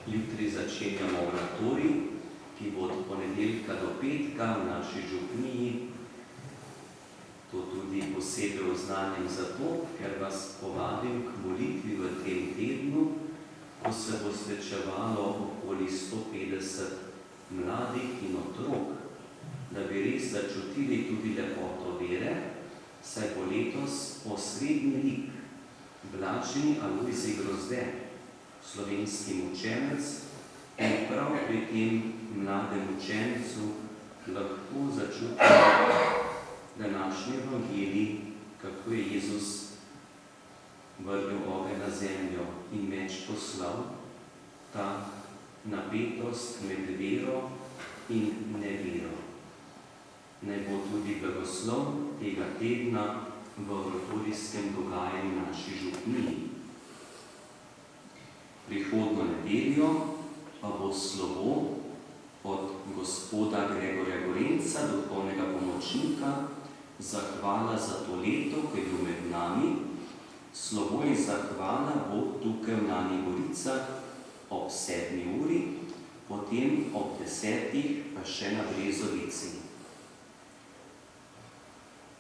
Jutri začenjamo oratorij, ki bo od ponedeljka do petka v naši župniji. To tudi posebej oznanjam zato, ker vas povabim k molitvi v tem tednu, ko se bo srečevalo okoli 150 mladih in otrok, da bi res začutili tudi lepoto vere, saj bo letos osrednji lik, Blaženi Alojzij Grozde, slovenski mučenec, in prav pri tem mladem učencu lahko začutimo današnji evangelij, kako je Jezus vrgel ogenj na zemljo in meč poslal, ta napetost med vero in nevero. Naj bo tudi blagoslov tega tedna v oratorijskem dogajanju naši župniji. Prihodno nedeljo pa bo slovo od gospoda Gregorja Gorenca, duhovnega pomočnika, zahvala za to leto, ko je bil med nami. Slovo in zahvala bo tukaj v Nani Goricah ob 7. uri, potem ob 10. pa še na Brezovici.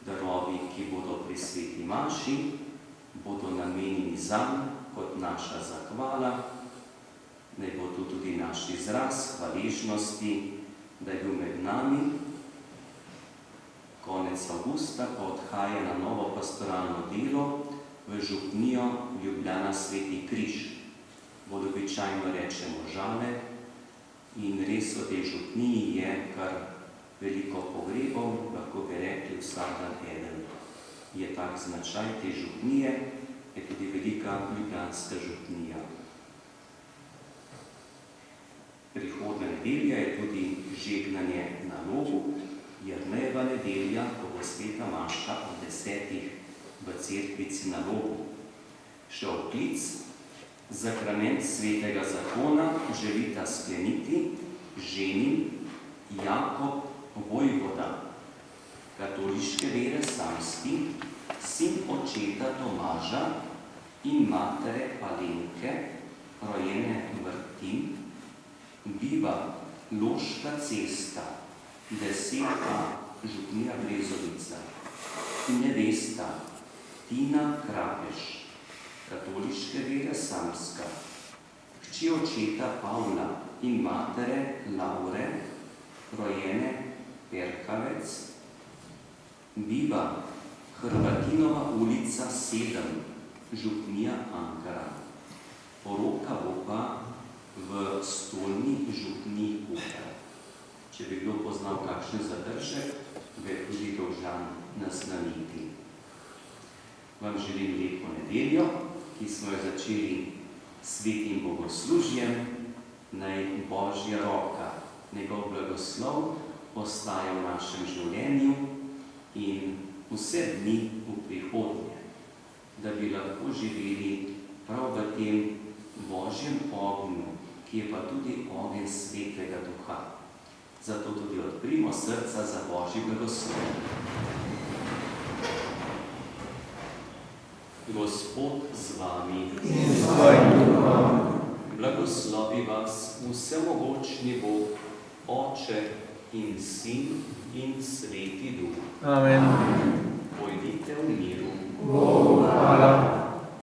Darovi, ki bodo pri sveti maši, bodo namenjeni zanj kot naša zahvala. Naj bo to tudi naš izraz hvaležnosti, da je bil med nami. Konec avgusta pa odhaja na novo pastoralno delo v župnijo Ljubljana Sveti Križ. Bolj običajno rečemo Žale, in res v tej župniji je kar veliko pogrebov, lahko bi rekli vsak dan eden. Je tak značaj te župnije, je tudi velika ljubljanska župnija. Prihodna nedelja je tudi žegnanje na Logu, Jernejeva nedelja, ko bo sveta maša ob 10. v cerkvici na Logu. Še oklic, zakrament svetega zakona želita skleniti ženin Jakob Vojvoda, katoliške vere samski, sin očeta Tomaža in matere Alenke, rojene Vrtin, biva Loška cesta, 10. župnija Brezovica, nevesta Tina Krapeš, katoliške vere samska, hči očeta Pavla in matere Laure, rojene Perkavec, biva Hrvatinova ulica 7, župnija Ankara. Poroka bo pa v stolni župniji Koper. Če bi kdo poznal kakšen zadržek, ga je tudi dolžan naznaniti. Vam želim lepo nedeljo, ki smo jo začeli svetim bogoslužjem. Naj Božja roka, njegov blagoslov ostaja v našem življenju in vse dni v prihodnje, da bi lahko živeli prav v tem Božjem ognju, ki je pa tudi ogenj Svetega Duha. Zato tudi odprimo srca za Božji blagoslov. Gospod z vami. In s tvojim duhom. Blagoslovi vas vsemogočni Bog, Oče in Sin in Sveti Duh. Amen. Pojdite v miru.